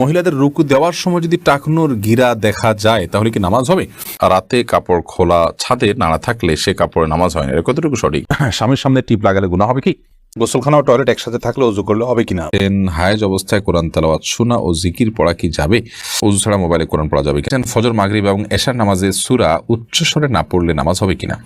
মহিলাদের রুকু দেওয়ার সময় যদি টাকনুর গিরা দেখা যায় তাহলে কি নামাজ হবে? রাতে কাপড় খোলা ছাদে নাড়া থাকলে সে কাপড়ে নামাজ হয় না, এটা কতটুকু সঠিক? স্বামীর সামনে টিপ লাগালে গুনাহ হবে কি? গোসলখানা ও টয়লেট একসাথে থাকলে ওযু করলে হবে কিনা? হায়েজ অবস্থায় কোরআন তেলাওয়াত শোনা ও জিকির পড়া কি যাবে? ওযু ছাড়া মোবাইলে কোরআন পড়া যাবে কিনা? ফজর, মাগরিব এবং এশার নামাজে সূরা উচ্চস্বরে না পড়লে নামাজ হবে কিনা?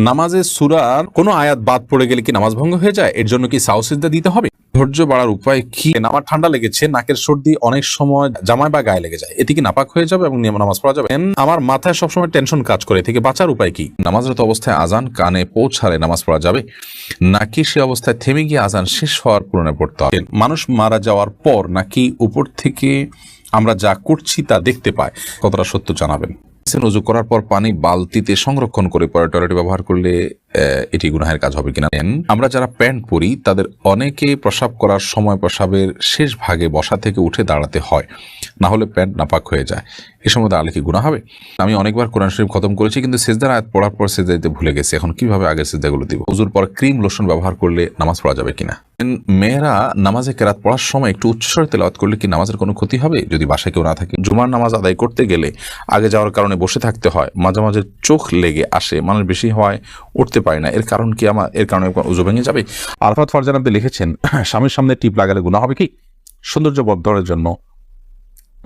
নামাজে সূরার কোনো আয়াত বাদ পড়ে গেলে কি নামাজ ভঙ্গ হয়ে যায়? এর জন্য কি সাউ সিজদা দিতে হবে? ধৈর্য বাড়ার উপায় কি? আমার ঠান্ডা লেগেছে, নাকের সর্দি অনেক সময় জামায় বা গায়ে লেগে যায়, এতে কি নাপাক হয়ে যাবে এবং নামাজ পড়া যাবে? আমার মাথায় সবসময় টেনশন কাজ করে, থেকে বাঁচার উপায় কি? নামাজরত অবস্থায় আজান কানে পৌঁছালে নামাজ পড়া যাবে নাকি সে অবস্থায় থেমে গিয়ে আজান শেষ হওয়ার পূরণে পড়তে হবে? মানুষ মারা যাওয়ার পর নাকি উপর থেকে আমরা যা করছি তা দেখতে পাই, কতটা সত্য জানাবেন। ওযু করার পর পানি বালতিতে সংরক্ষণ করে পরে টয়লেটে ব্যবহার করলে এটি গুনাহের কাজ হবে কিনা? আমরা যারা প্যান্ট পরি তাদের অনেকে প্রস্রাব করার সময় প্রস্রাবের শেষ ভাগে বসা থেকে উঠে দাঁড়াতে হয়, না হলে প্যান্ট নাপাক হয়ে যায়, এ সময় দাঁড়ালে কি গুনাহ হবে? আমি অনেকবার কোরআন শরীফ খতম করেছি কিন্তু সিজদার আয়াত পড়ার পর সিজদা দিতে ভুলে গেছি, এখন কিভাবে আগের সিজদাগুলো দিব? ওযুর পর ক্রিম লোশন ব্যবহার করলে নামাজ পড়া যাবে কিনা? মেয়েরা নামাজে কেরাত পড়ার সময় একটু উচ্চস্বরে তেলাওয়াত করলে কি নামাজের কোনো ক্ষতি হবে যদি বাসায় কেউ না থাকে? জুমার নামাজ আদায় করতে গেলে আগে যাওয়ার কারণে বসে থাকতে হয়, মাঝে মাঝে চোখ লেগে আসে, মানুষ বেশি হওয়ায় উঠতে পারে না, এর কারণ কি? এর কারণে ওযু ভেঙে যাবে? আরাফাত ফারজান আপনি লিখেছেন, স্বামীর সামনে টিপ লাগালে গুনাহ হবে কি? সৌন্দর্য বর্ধনের জন্য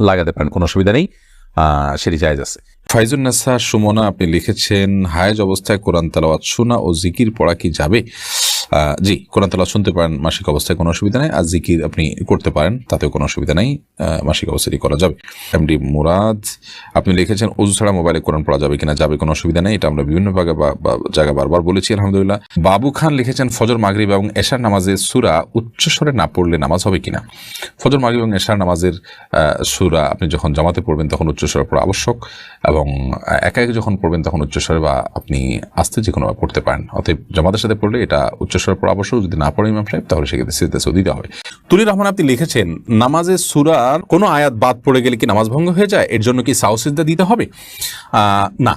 লাগাতে পারেন, কোনো অসুবিধা নেই, সেটি জায়েজ আছে। ফাইজুন্নেসা সুমনা আপনি লিখেছেন, হায়েজ অবস্থায় কোরআন তেলাওয়াত শোনা ও জিকির পড়া কি যাবে? জি, কোরআন তেলাওয়াত শুনতে পারেন মাসিক অবস্থায়, কোনো অসুবিধা নেই, আর জিকির আপনি করতে পারেন, তাতেও কোনো অসুবিধা নেই, মাসিক অবস্থায় করা যাবে। এমডি মুরাদ আপনি লিখেছেন, ওযু ছাড়া মোবাইলে কোরআন পড়া যাবে কিনা? যাবে, কোনো অসুবিধা নেই, এটা আমরা বিভিন্ন জায়গায় বারবার বলেছি আলহামদুলিল্লাহ। বাবু খান লিখেছেন, ফজর, মাগরিব এবং এশার নামাজে সূরা উচ্চস্বরে না পড়লে নামাজ হবে কিনা? ফজর, মাগরিব এবং এশার নামাজের সূরা আপনি যখন জামাতে পড়বেন তখন উচ্চস্বরে পড়া আবশ্যক, এবং একা একা যখন পড়বেন তখন উচ্চস্বরে বা আপনি আস্তে যে কোনো পড়তে পারেন। অতএব জামাতের সাথে পড়লে এটা উচ্চস্বরে পড়া আবশ্যক, যদি না পড়ে ইমাম সাহেব তাহলে সেক্ষেত্রে সিজদা দিতে হবে। তুলির রহমান আপনি লিখেছেন, নামাজে সূরার কোনো আয়াত বাদ পড়ে গেলে কি নামাজ ভঙ্গ হয়ে যায়? এর জন্য কি সাউ সিজদা দিতে হবে? না,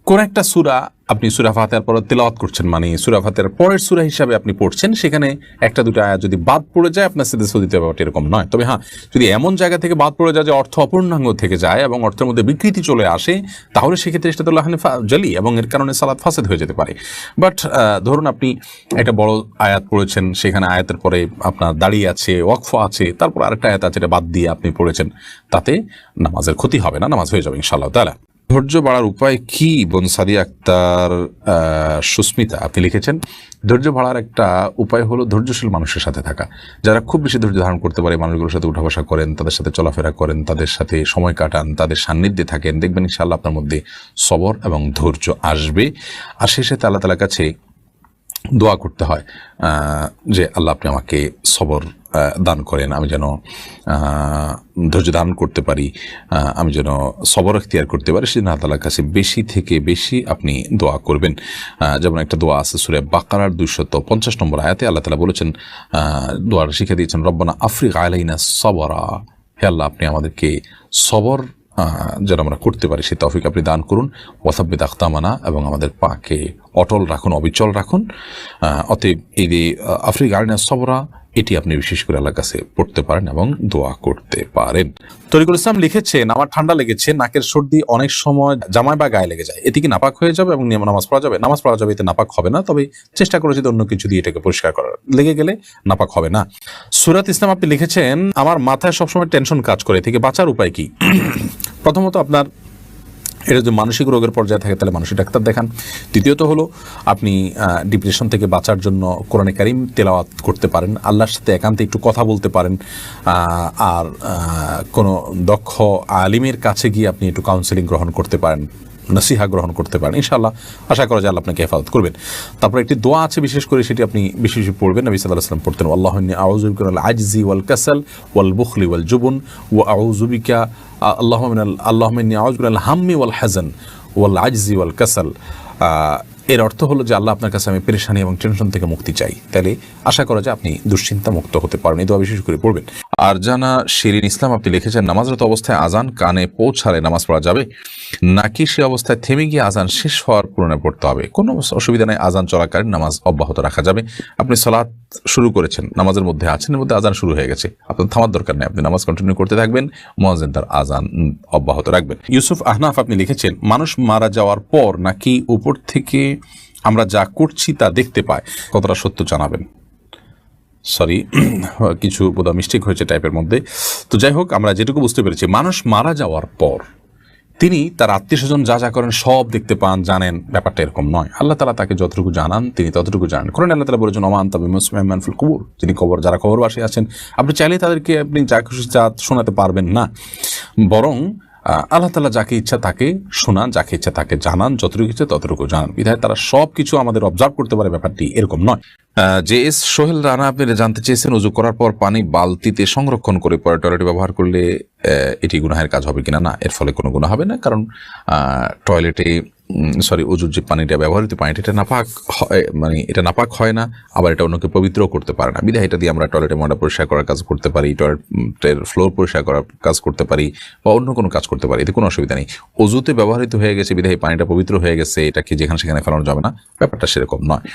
কোন একটা সূরা আপনি সূরা ফাতিহার পর তেলাওয়াত করছেন, মানে সূরা ফাতিহার পরের সূরা হিসাবে আপনি পড়ছেন, সেখানে একটা দুটো আয়াত যদি বাদ পড়ে যায় আপনার সিজদা দিতে হবে, এরকম নয়। তবে হ্যাঁ, যদি এমন জায়গা থেকে বাদ পড়ে যায় যে অর্থ অপূর্ণাঙ্গ থেকে যায় এবং অর্থের মধ্যে বিকৃতি চলে আসে, তাহলে সেক্ষেত্রে সেটা তো লাহানে জালি এবং এর কারণে সালাত ফাসেদ হয়ে যেতে পারে। বাট ধরুন আপনি একটা বড় আয়াত পড়েছেন, সেখানে আয়াতের পরে আপনার দাঁড়িয়ে আছে, ওয়াকফ আছে, তারপর আরেকটা আয়াত আছে, এটা বাদ দিয়ে আপনি পড়েছেন, তাতে নামাজের ক্ষতি হবে না, নামাজ হয়ে যাবে ইনশাআল্লাহ তাআলা। ধৈর্য বাড়ার উপায় কি? বোন সাদিয়া আক্তার সুস্মিতা আপনি লিখেছেন, ধৈর্য বাড়ার একটা উপায় হলো ধৈর্যশীল মানুষের সাথে থাকা। যারা খুব বেশি ধৈর্য ধারণ করতে পারে, মানুষগুলোর সাথে উঠা বসা করেন, তাদের সাথে চলাফেরা করেন, তাদের সাথে সময় কাটান, তাদের সান্নিধ্যে থাকেন, দেখবেন ইনশাআল্লাহ আপনার মধ্যে সবর এবং ধৈর্য আসবে। আর শেষে আল্লাহ তাআলার কাছে দোয়া করতে হয় যে আল্লাহ আপনি আমাকে সবর দান করেন, আমি যেন ধৈর্য ধারণ করতে পারি, আমি যেন সবর এখতিয়ার করতে পারি, সেজন্য আল্লাহ তাআলার কাছে বেশি থেকে বেশি আপনি দোয়া করবেন। যেমন একটা দোয়া আছে সূরা বাকারার 250 নম্বর আয়াতে আল্লাহ তাআলা বলেছেন, দোয়াটা শিখে দিয়েছেন, রব্বানা আফরিগ আলাইনা সবরা, হে আল্লাহ আপনি আমাদেরকে সবর যেন আমরা করতে পারি সেই তৌফিক আপনি দান করুন, ওয়াসাব্বিত আখতামানা, এবং আমাদের পাকে অটল রাখুন, অবিচল রাখুন। অতএব এই যে আফরিগ আলাইনা সবরা, এটি আপনি বিশেষ করে আল্লাহর কাছে পড়তে পারেন এবং দোয়া করতে পারেন। তরিকুল ইসলাম লিখেছেন, আমার ঠান্ডা লেগেছে, নাকের সর্দি অনেক সময় জামায় বা গায়ে লেগে যায়, এতে কি নাপাক হয়ে যাবে এবং নামাজ পড়া যাবে? নামাজ পড়া যাবে, এতে নাপাক হবে না, তবে চেষ্টা করে যদি অন্য কিছু দিয়ে এটাকে পরিষ্কার করার, লেগে গেলে নাপাক হবে না। সুরাত ইসলাম আপনি লিখেছেন, আমার মাথায় সবসময় টেনশন কাজ করে, থেকে বাঁচার উপায় কি? প্রথমত আপনার এটা যদি মানসিক রোগের পর্যায়ে থাকে তাহলে মানসিক ডাক্তার দেখান। দ্বিতীয়ত হলো আপনি ডিপ্রেশন থেকে বাঁচার জন্য কোরআনে কারিম তেলাওয়াত করতে পারেন, আল্লাহর সাথে একান্তে একটু কথা বলতে পারেন, আর কোনো দক্ষ আলিমের কাছে গিয়ে আপনি একটু কাউন্সেলিং গ্রহণ করতে পারেন, নসিহা গ্রহণ করতে পারেন। ইনশাআল্লাহ আশা করা যায় আল্লাহ আপনাকে হেফাজত করবেন। তারপর একটি দোয়া আছে বিশেষ করে, সেটি আপনি বেশি বেশি পড়বেন। নবী সাল্লাল্লাহু আলাইহি ওয়াসাল্লাম পড়তেন, আল্লাহু ইন্নী আউযু বিকা মিনাল আজজি ওয়াল কাসাল ওয়াল বুখলি ওয়াল জুবন ওয়া আউযু বিকা আল্লাহুম্মা ইন্নী আউযু বিকা মিনাল হাম্মি ওয়াল হাযান ওয়াল আজজি ওয়াল কাসাল। এর অর্থ হলো যে আল্লাহ আপনার কাছে আমি পেরেশানি এবং টেনশন থেকে মুক্তি চাই। তাহলে আশা করা যায় আপনি দুশ্চিন্তা মুক্ত হতে পারেন। এই দোয়া বিশেষ করে পড়বেন। আরজানা শিরিন ইসলাম আপনি লিখেছেন, নামাজরত অবস্থায় আজান কানে পৌঁছালে নামাজ পড়া যাবে নাকি সে অবস্থায় থেমে গিয়ে আজান শেষ হওয়ার পূরণে পড়তে হবে? কোনো অসুবিধা নেই, আজান চলাকালীন নামাজ অব্যাহত রাখা যাবে। আপনি সালাত শুরু করেছেন, নামাজের মধ্যে আছেন, এর মধ্যে আজান শুরু হয়ে গেছে, আপনার থামার দরকার নেই, আপনি নামাজ কন্টিনিউ করতে থাকবেন, মুয়াজ্জিন তার আজান অব্যাহত রাখবেন। ইউসুফ আহনাফ আপনি লিখেছেন, মানুষ মারা যাওয়ার পর নাকি উপর থেকে আমরা যা করছি তা দেখতে পাই, কতটা সত্য জানাবেন। সরি, কিছু বোধহয় মিস্টেক হয়েছে টাইপের মধ্যে। তো যাই হোক, আমরা যেটুকু বুঝতে পেরেছি, মানুষ মারা যাওয়ার পর তিনি তার আত্মীয় স্বজন যা যা করেন সব দেখতে পান, জানেন, ব্যাপারটা এরকম নয়। আল্লাহ তাআলা তাকে যতটুকু জানান তিনি ততটুকু জানেন। কোরআনে আল্লাহ তাআলা বলেছেন, ওমা আনতা বিমুসমি'মান ফিল কুবুর, যিনি কবর, যারা কবরবাসী আছেন আপনি চাইলে তাদেরকে আপনি যা খুশি যা শোনাতে পারবেন না, বরং আল্লাহ তাআলা যাকে ইচ্ছা তাকে শোনান, যাকে ইচ্ছা তাকে জানান, যতটুকু ইচ্ছা ততটুকু জানান। বিধায় তারা সব কিছু আমাদের অবজার্ভ করতে পারে, ব্যাপারটি এরকম নয়। জে এস সোহেল রানা আপনি জানতে চেয়েছেন, উজু করার পর পানি বালতিতে সংরক্ষণ করে পরে টয়লেটে ব্যবহার করলে এটি গুনাহের কাজ হবে কিনা? না, এর ফলে কোনো গুনাহ হবে না, কারণ টয়লেটে উজুর যে পানিটা ব্যবহৃত পানিটা এটা নাপাক হয়, মানে এটা নাপাক হয় না, আবার এটা অন্যকে পবিত্রও করতে পারে না। বিধায় এটা দিয়ে আমরা টয়লেটে ময়লা পরিষ্কার করার কাজ করতে পারি, টয়লেটের ফ্লোর পরিষ্কার করার কাজ করতে পারি, বা অন্য কোনো কাজ করতে পারি, এতে কোনো অসুবিধা নেই। অজুতে ব্যবহৃত হয়ে গেছে বিধায় পানিটা পবিত্র হয়ে গেছে, এটাকে যেখানে সেখানে ফেলানো যাবে না, ব্যাপারটা সেরকম নয়।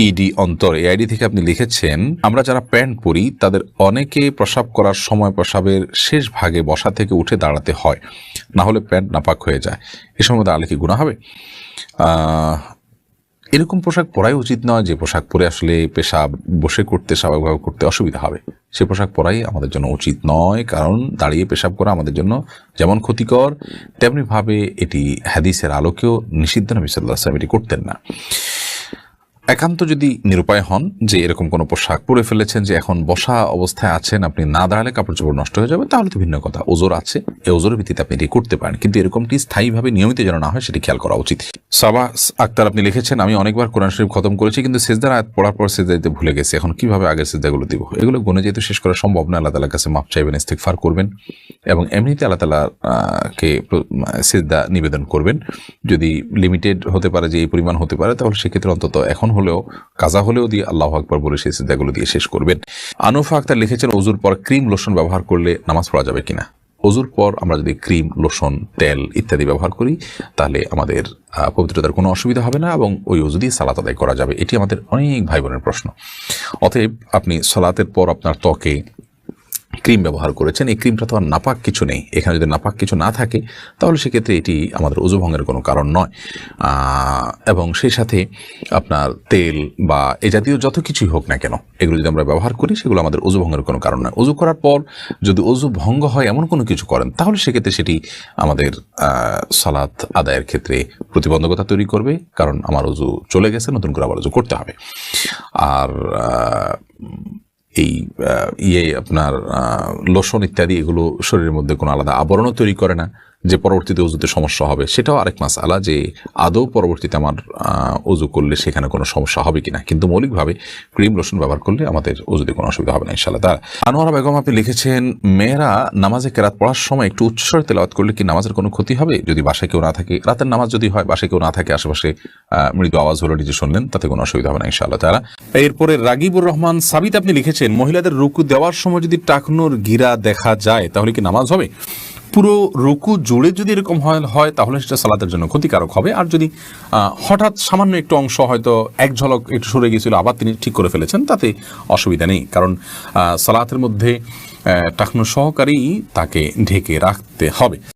ইডি অন্তর এই আইডি থেকে আপনি লিখেছেন, আমরা যারা প্যান্ট পরি তাদের অনেকে প্রস্রাব করার সময় প্রস্রাবের শেষ ভাগে বসা থেকে উঠে দাঁড়াতে হয়, না হলে প্যান্ট নাপাক হয়ে যায়, এ সময় দাঁড়ালে কি গুনাহ হবে? এরকম পোশাক পরাই উচিত নয় যে পোশাক পরে আসলে পেশাব বসে করতে, স্বাভাবিকভাবে করতে অসুবিধা হবে, সে পোশাক পরাই আমাদের জন্য উচিত নয়। কারণ দাঁড়িয়ে পেশাব করা আমাদের জন্য যেমন ক্ষতিকর, তেমনিভাবে এটি হাদিসের আলোকেও নিষিদ্ধ। নবী সাল্লাল্লাহু আলাইহি ওয়াসাল্লাম এটি করতেন না। একান্ত যদি নিরুপায় হন যে এরকম কোনো পোশাক পরে ফেলেছেন যে এখন বসা অবস্থায় আছেন, আপনি না দাঁড়ালে কাপড় চোপড় নষ্ট হয়ে যাবে, তাহলে তো ভিন্ন কথা, ওজোর আছে, এই ওজোরের ভিত্তিতে আপনি এটি করতে পারেন, কিন্তু এরকমটি স্থায়ীভাবে নিয়মিত যেন না হয় সেটি খেয়াল করা উচিত। সাবা আক্তার আপনি লিখেছেন, আমি অনেকবার কোরআন শরীফ খতম করেছি কিন্তু সিজদার আয়াত পড়ার পর সিজদা দিতে ভুলে গেছি, এখন কিভাবে আগের সিজদাগুলো দিব? এগুলো গুণে যেহেতু শেষ করা সম্ভব না, আল্লাহ তাআলার কাছে মাফ চাইবেন, ইস্তিগফার করবেন এবং এমনিতে আল্লাহ তাআলাকে সিজদা নিবেদন করবেন। যদি লিমিটেড হতে পারে, যে এই পরিমাণ হতে পারে, তাহলে সেক্ষেত্রে অন্তত এখন হলেও কাজা হলেও দিয়ে আল্লাহু আকবার বলে সেই সিজদাগুলো দিয়ে শেষ করবেন। আনুফা আক্তার লিখেছেন, ওযুর পর ক্রিম লোশন ব্যবহার করলে নামাজ পড়া যাবে কিনা? ওযুর পর আমরা যদি ক্রিম, লোশন, তেল ইত্যাদি ব্যবহার করি তাহলে আমাদের পবিত্রতার কোনো অসুবিধা হবে না এবং ওই ওযু দিয়ে সালাত আদায় করা যাবে। এটি আমাদের অনেক ভাই বোনের প্রশ্ন। অতএব আপনি সালাতের পর আপনার ত্বকে ক্রিম ব্যবহার করেছেন, এই ক্রিমটা তো আর নাপাক কিছু নেই, এখানে যদি নাপাক কিছু না থাকে তাহলে সেক্ষেত্রে এটি আমাদের ওযু ভঙ্গের কোনো কারণ নয়। এবং সেই সাথে আপনার তেল বা এ জাতীয় যত কিছুই হোক না কেন, এগুলো যদি আমরা ব্যবহার করি সেগুলো আমাদের ওযু ভঙ্গের কোনো কারণ নয়। ওযু করার পর যদি ওযু ভঙ্গ হয় এমন কোনো কিছু করেন তাহলে সেক্ষেত্রে সেটি আমাদের সালাত আদায়ের ক্ষেত্রে প্রতিবন্ধকতা তৈরি করবে, কারণ আমার ওযু চলে গেছে, নতুন করে আবার ওযু করতে হবে। আর এই আপনার লোশন ইত্যাদি এগুলো শরীরের মধ্যে কোনো আলাদা আবরণও তৈরি করে না যে পরবর্তীতে ওযুতে সমস্যা হবে, সেটাও আরেক মাসআলা যে আদৌ পরবর্তীতে আমার ওযু করলে সেখানে কোনো সমস্যা হবে কিনা। কিন্তু মৌলিকভাবে ক্রিম লোশন ব্যবহার করলে আমাদের ওযুতে কোনো অসুবিধা হবে না ইনশাআল্লাহ। তার আনোয়ারা বেগম আপনি লিখেছেন, মেয়েরা নামাজে কেরাত পড়ার সময় একটু উচ্চস্বরে তেলাওয়াত করলে কি নামাজের কোনো ক্ষতি হবে? যদি বাসায় কেউ না থাকে, রাতের নামাজ যদি হয়, বাসায় কেউ না থাকে, আশেপাশে মৃদু আওয়াজ হলো নিজে শুনলেন, তাতে কোনো অসুবিধা হবে না ইনশাআল্লাহ তাআলা। এরপরে রাগিবুর রহমান সাবিত আপনি লিখেছেন, মহিলাদের রুকু দেওয়ার সময় যদি টাকনুর গিরা দেখা যায় তাহলে কি নামাজ হবে? পুরো রুকু জুড়ে যদি এরকম হয় তাহলে সেটা সালাতের জন্য ক্ষতিকারক হবে। আর যদি হঠাৎ সামান্য একটু অংশ হয়তো এক ঝলক একটু সরে গিয়েছিল আবার তিনি ঠিক করে ফেলেছেন, তাতে অসুবিধা নেই, কারণ সালাতের মধ্যে টাকনু সহকারেই তাকে ঢেকে রাখতে হবে।